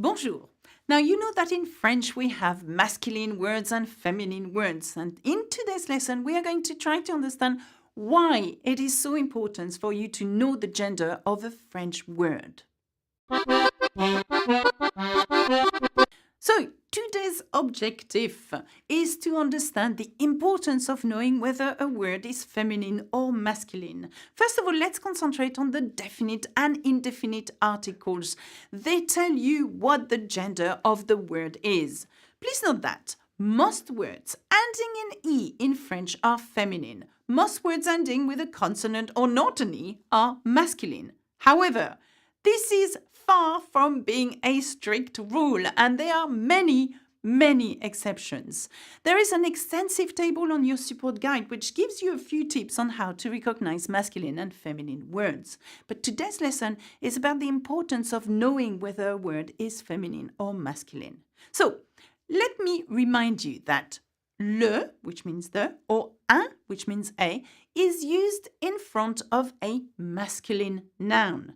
Bonjour. Now, you know that in French we have masculine words and feminine words. And in today's lesson, we are going to try to understand why it is so important for you to know the gender of a French word. So, today's objective is to understand the importance of knowing whether a word is feminine or masculine. First of all, let's concentrate on the definite and indefinite articles. They tell you what the gender of the word is. Please note that most words ending in E in French are feminine. Most words ending with a consonant or not an E are masculine. However, this is far from being a strict rule, and there are many exceptions. There is an extensive table on your support guide which gives you a few tips on how to recognize masculine and feminine words. But today's lesson is about the importance of knowing whether a word is feminine or masculine. So, let me remind you that le, which means the, or un, which means a, is used in front of a masculine noun.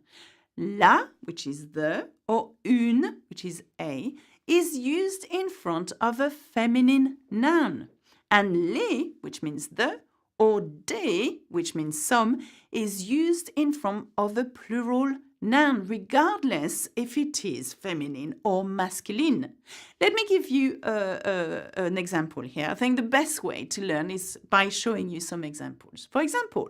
La, which is the, or une, which is a, is used in front of a feminine noun. And les, which means the, or des, which means some, is used in front of a plural noun, regardless if it is feminine or masculine. Let me give you an example here. I think the best way to learn is by showing you some examples. For example,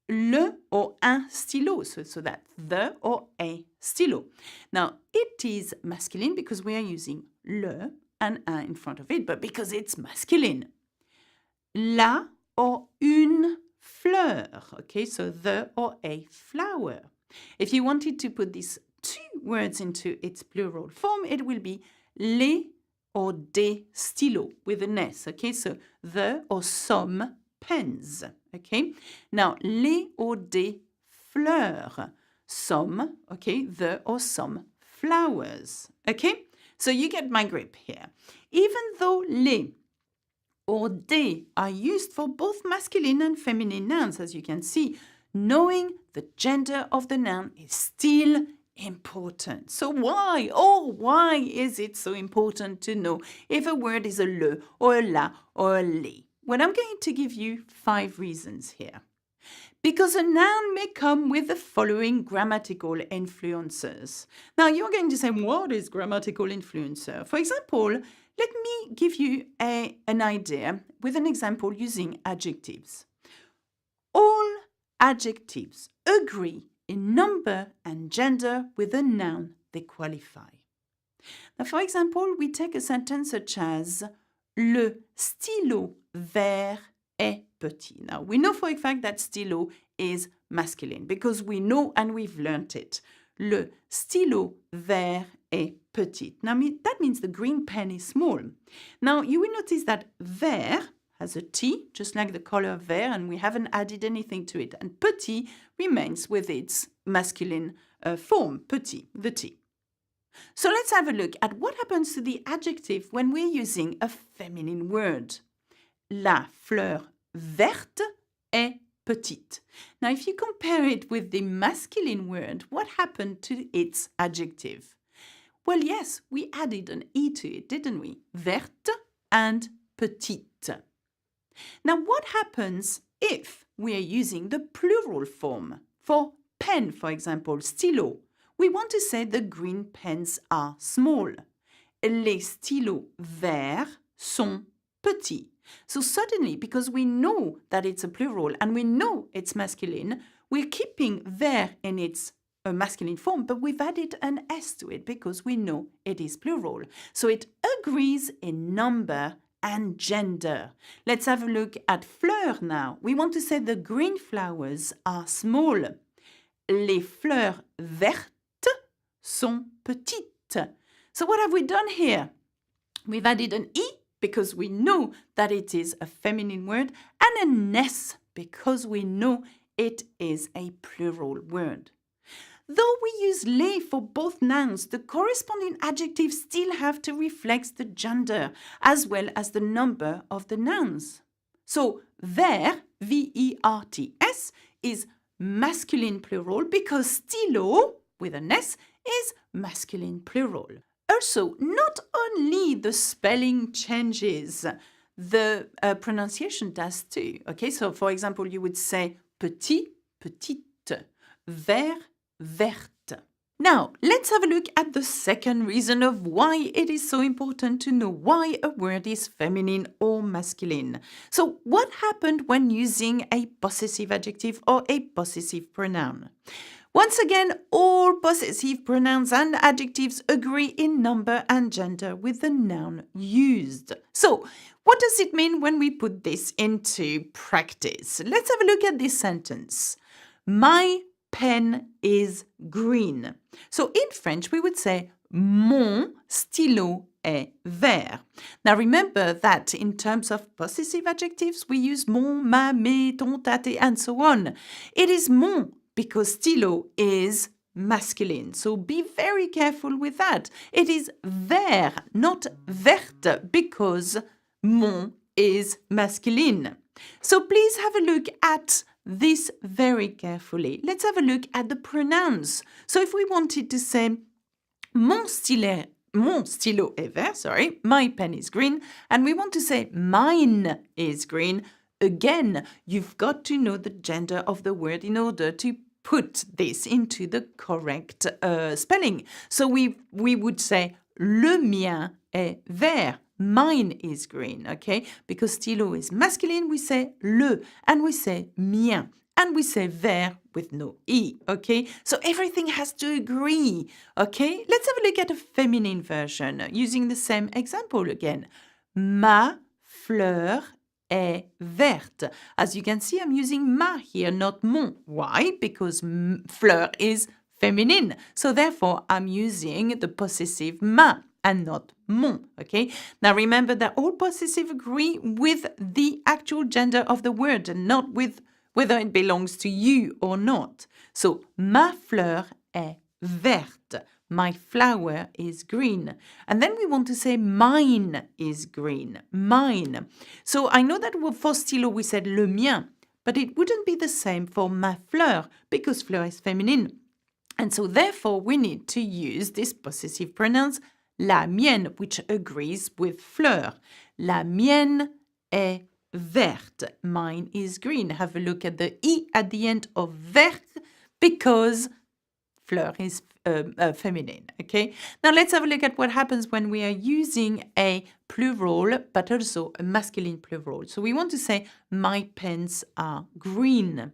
le or un stylo, so that the or a stylo. Now, it is masculine because we are using le and un in front of it, but because it's masculine. La or une fleur, okay, so the or a flower. If you wanted to put these two words into its plural form, it will be les or des stylos with an S, okay, so the or some pens, okay? Now, les or des fleurs, some, okay, the or some flowers, okay? So you get my grip here. Even though les or des are used for both masculine and feminine nouns, as you can see, knowing the gender of the noun is still important. So why is it so important to know if a word is a le or a la or a les? Well, I'm going to give you 5 reasons here. Because a noun may come with the following grammatical influencers. Now, you're going to say, what is grammatical influencer? For example, let me give you an idea with an example using adjectives. All adjectives agree in number and gender with the noun they qualify. Now, for example, we take a sentence such as le stylo vert est petit. Now, we know for a fact that stylo is masculine because we know and we've learnt it. Le stylo vert est petit. Now, that means the green pen is small. Now, you will notice that vert has a T, just like the color vert, and we haven't added anything to it. And petit remains with its masculine form, petit, the T. So let's have a look at what happens to the adjective when we're using a feminine word. La fleur verte est petite. Now, if you compare it with the masculine word, what happened to its adjective? Well, yes, we added an E to it, didn't we? Verte and petite. Now, what happens if we are using the plural form? For pen, for example, stylo, we want to say the green pens are small. Les stylos verts sont petits. So suddenly, because we know that it's a plural and we know it's masculine, we're keeping vert in its masculine form, but we've added an S to it because we know it is plural. So it agrees in number and gender. Let's have a look at fleur now. We want to say the green flowers are small. Les fleurs vertes sont petites. So what have we done here? We've added an E because we know that it is a feminine word and an S because we know it is a plural word. Though we use les for both nouns, the corresponding adjectives still have to reflect the gender as well as the number of the nouns. So vert, V-E-R-T-S, is masculine plural because stylo, with an S, is masculine plural. Also, not only the spelling changes, the pronunciation does too. Okay, so for example, you would say petit, petite, vert, verte. Now, let's have a look at the second reason of why it is so important to know why a word is feminine or masculine. So, what happened when using a possessive adjective or a possessive pronoun? Once again, all possessive pronouns and adjectives agree in number and gender with the noun used. So, what does it mean when we put this into practice? Let's have a look at this sentence. My pen is green. So in French, we would say mon stylo est vert. Now remember that in terms of possessive adjectives, we use mon, ma, mes, ton, ta, tes, and so on. It is mon because stylo is masculine. So be very careful with that. It is vert, not verte, because mon is masculine. So please have a look at this very carefully. Let's have a look at the pronouns. So if we wanted to say mon stylo est vert, my pen is green, and we want to say mine is green, again, you've got to know the gender of the word in order to put this into the correct spelling. So we would say le mien est vert. Mine is green, okay? Because stylo is masculine, we say le, and we say mien, and we say vert with no e, okay? So everything has to agree, okay? Let's have a look at a feminine version using the same example again. Ma fleur est verte. As you can see, I'm using ma here, not mon. Why? Because fleur is feminine. So therefore, I'm using the possessive ma and not mon, okay? Now remember that all possessive agree with the actual gender of the word and not with whether it belongs to you or not. So, ma fleur est verte. My flower is green. And then we want to say mine is green. Mine. So I know that for stylo we said le mien, but it wouldn't be the same for ma fleur because fleur is feminine. And so therefore we need to use this possessive pronouns la mienne, which agrees with fleur. La mienne est verte. Mine is green. Have a look at the i at the end of verte because fleur is feminine, okay? Now let's have a look at what happens when we are using a plural, but also a masculine plural. So we want to say, my pens are green.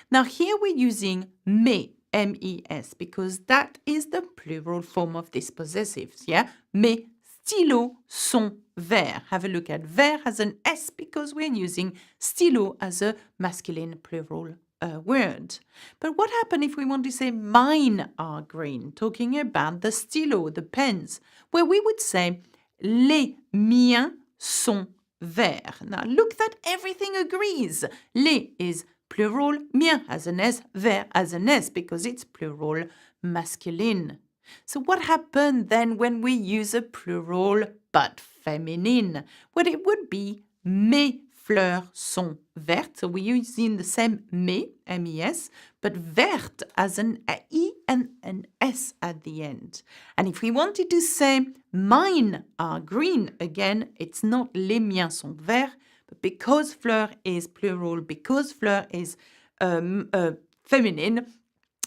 Now here we're using mes, M-E-S, because that is the plural form of this possessives, yeah? Mes stylos sont verts. Have a look at vert as an S because we're using stylo as a masculine plural word. But what happens if we want to say mine are green, talking about the stylo, the pens, where we would say les miens sont verts. Now look that everything agrees. Les is plural, mien has an S, vert has an S because it's plural masculine. So what happened then when we use a plural but feminine? Well, it would be mes fleurs sont vertes. So we're using the same mes, M-E-S, but verte as an E and an S at the end. And if we wanted to say mine are green, again, it's not les miens sont verts, but because fleur is plural, because fleur is feminine,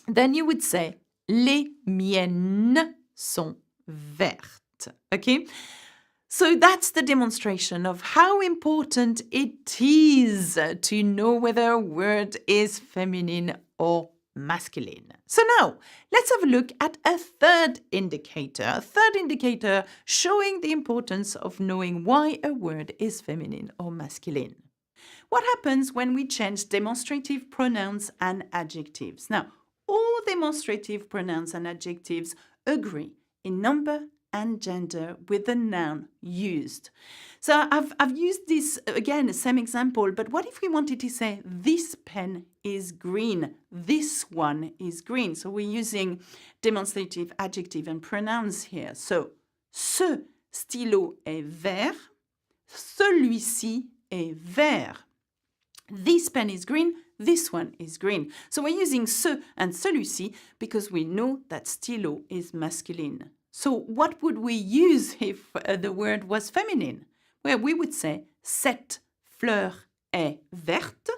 then you would say les miennes sont vertes. Okay? So that's the demonstration of how important it is to know whether a word is feminine or masculine. So now, let's have a look at a third indicator showing the importance of knowing why a word is feminine or masculine. What happens when we change demonstrative pronouns and adjectives? Now, all demonstrative pronouns and adjectives agree in number and gender with the noun used. So I've used this, again, the same example, but what if we wanted to say this pen is green, this one is green? So we're using demonstrative adjective and pronouns here. So, ce stylo est vert, celui-ci est vert. This pen is green, this one is green. So we're using ce and celui-ci because we know that stylo is masculine. So what would we use if the word was feminine? Well, we would say cette fleur est verte,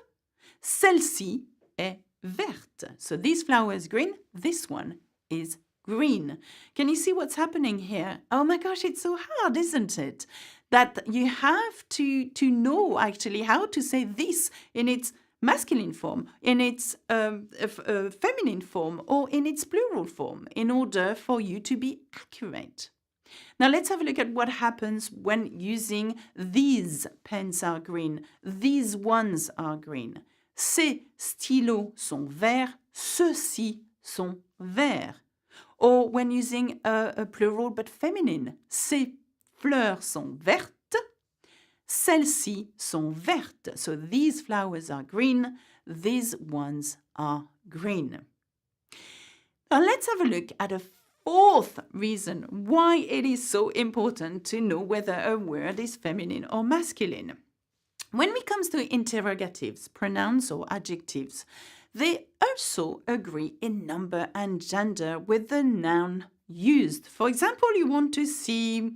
celle-ci est verte. So this flower is green, this one is green. Can you see what's happening here? Oh my gosh, it's so hard, isn't it? That you have to know actually how to say this in its masculine form, in its feminine form, or in its plural form in order for you to be accurate. Now let's have a look at what happens when using these pens are green, these ones are green. Ces stylos sont verts, ceux-ci sont verts. Or when using a plural but feminine, ces fleurs sont vertes, celles-ci sont vertes. So these flowers are green, these ones are green. Now let's have a look at a fourth reason why it is so important to know whether a word is feminine or masculine. When it comes to interrogatives, pronouns or adjectives, they also agree in number and gender with the noun used. For example, you want to see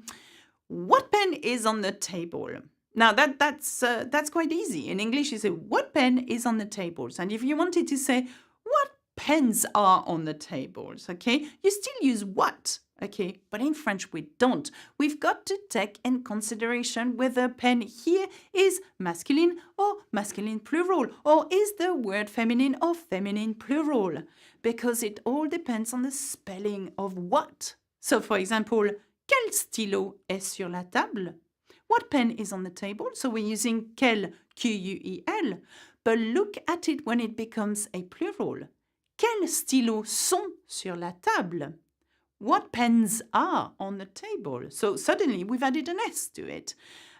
what pen is on the table. Now that's quite easy. In English, you say what pen is on the tables, and if you wanted to say what pens are on the tables, okay, you still use what, okay, but in French we don't. We've got to take in consideration whether pen here is masculine or masculine plural, or is the word feminine or feminine plural, because it all depends on the spelling of what. So for example, quel stylo est sur la table? What pen is on the table? So we're using quel, Q-U-E-L, but look at it when it becomes a plural. Quels stylos sont sur la table? What pens are on the table? So suddenly we've added an S to it.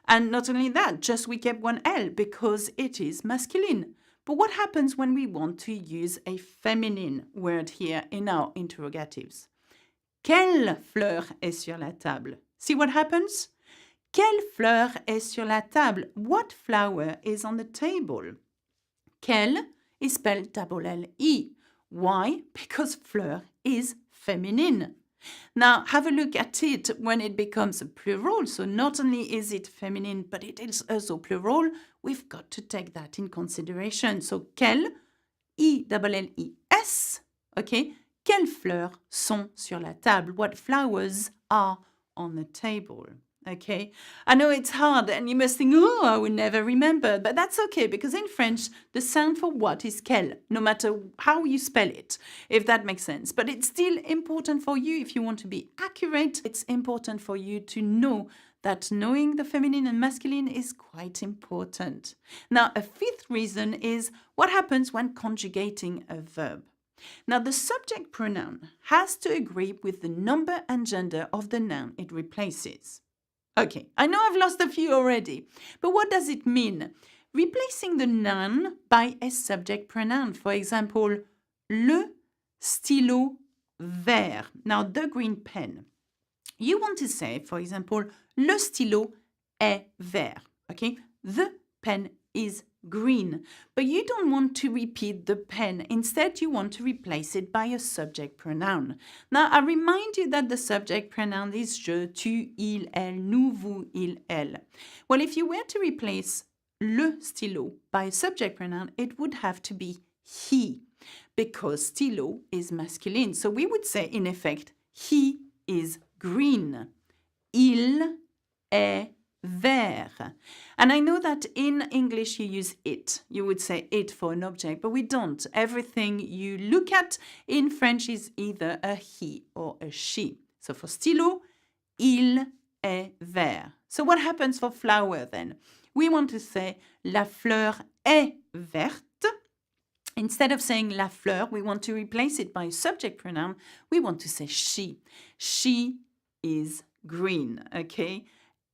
And not only that, just we kept one L because it is masculine. But what happens when we want to use a feminine word here in our interrogatives? Quelle fleur est sur la table? See what happens? Quelle fleur est sur la table? What flower is on the table? Quelle is spelled double L-E. Why? Because fleur is feminine. Now, have a look at it when it becomes a plural. So not only is it feminine, but it is also plural. We've got to take that in consideration. So, quelle, I-double-L-E-S, okay? Quelles fleurs sont sur la table? What flowers are on the table? Okay, I know it's hard and you must think, oh, I will never remember, but that's okay because in French, the sound for what is quel, no matter how you spell it, if that makes sense. But it's still important for you if you want to be accurate. It's important for you to know that knowing the feminine and masculine is quite important. Now, a fifth reason is what happens when conjugating a verb. Now, the subject pronoun has to agree with the number and gender of the noun it replaces. Okay, I know I've lost a few already, but what does it mean? Replacing the noun by a subject pronoun. For example, le stylo vert. Now, the green pen. You want to say, for example, le stylo est vert. Okay, the pen is green, but you don't want to repeat the pen. Instead, you want to replace it by a subject pronoun. Now, I remind you that the subject pronoun is je, tu, il, elle, nous, vous, il, elle. Well, if you were to replace le stylo by a subject pronoun, it would have to be he, because stylo is masculine. So we would say, in effect, he is green. Il est vert. And I know that in English you use it. You would say it for an object, but we don't. Everything you look at in French is either a he or a she. So for stylo, il est vert. So what happens for flower then? We want to say la fleur est verte. Instead of saying la fleur, we want to replace it by a subject pronoun. We want to say she. She is green, okay?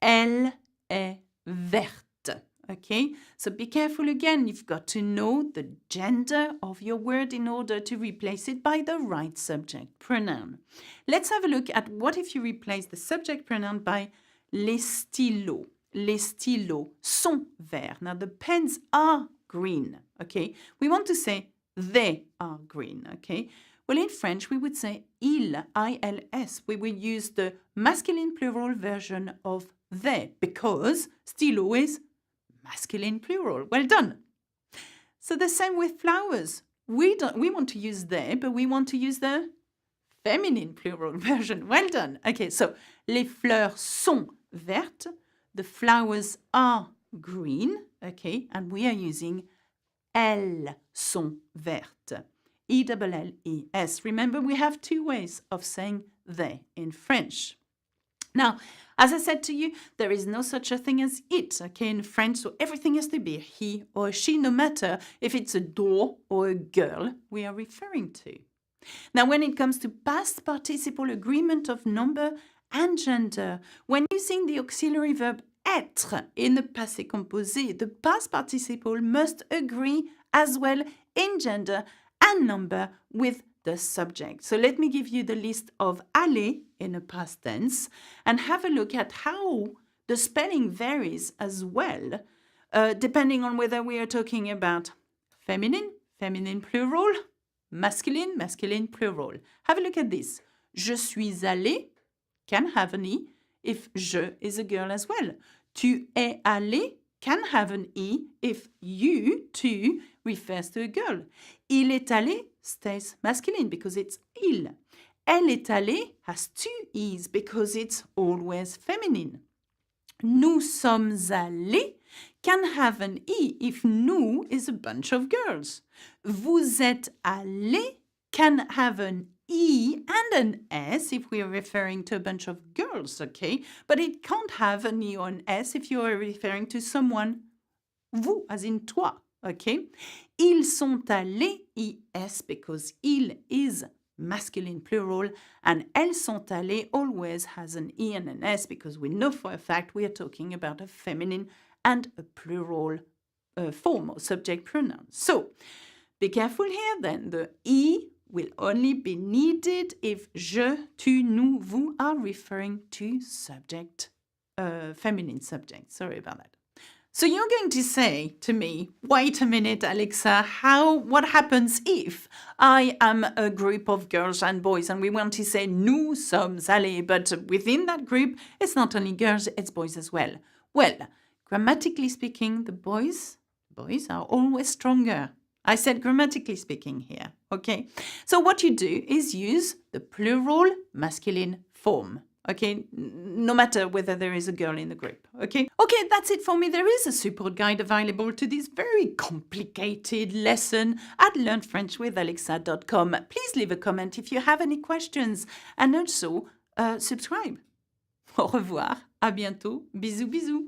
Elle est verte, okay? So be careful again. You've got to know the gender of your word in order to replace it by the right subject pronoun. Let's have a look at what if you replace the subject pronoun by les stylos. Les stylos sont verts. Now, the pens are green, okay? We want to say they are green, okay? Well, in French, we would say ils, I-L-S. We would use the masculine plural version of they because still always masculine plural. Well done. So the same with flowers. We want to use they, but we want to use the feminine plural version. Well done. Okay, so les fleurs sont vertes. The flowers are green. Okay, and we are using elles sont vertes. E-double-L-E-S. Remember, we have two ways of saying they in French. Now, as I said to you, there is no such a thing as it, okay, in French, so everything has to be he or she, no matter if it's a door or a girl we are referring to. Now, when it comes to past participle agreement of number and gender, when using the auxiliary verb être in the passé composé, the past participle must agree as well in gender and number with the subject. So let me give you the list of aller in a past tense and have a look at how the spelling varies as well, depending on whether we are talking about feminine, feminine plural, masculine, masculine plural. Have a look at this. Je suis allé can have an E if je is a girl as well. Tu es allé can have an E if you, tu, refers to a girl. Il est allé stays masculine because it's il. Elle est allée has two E's because it's always feminine. Nous sommes allés can have an E if nous is a bunch of girls. Vous êtes allés can have an E and an S if we are referring to a bunch of girls, okay? But it can't have an E or an S if you are referring to someone, vous, as in toi, okay? Ils sont allés, ES, because il is masculine plural, and elles sont allées always has an E and an S because we know for a fact we are talking about a feminine and a plural form or subject pronoun. So, be careful here then. The E will only be needed if je, tu, nous, vous are referring to subject, feminine subject. Sorry about that. So you're going to say to me, wait a minute, Alexa, what happens if I am a group of girls and boys and we want to say nous sommes allés, but within that group, it's not only girls, it's boys as well. Well, grammatically speaking, the boys are always stronger. I said grammatically speaking here, okay? So what you do is use the plural masculine form, okay? No matter whether there is a girl in the group, okay? Okay, that's it for me. There is a support guide available to this very complicated lesson at learnfrenchwithalexa.com. Please leave a comment if you have any questions and also subscribe. Au revoir, à bientôt, bisous bisous.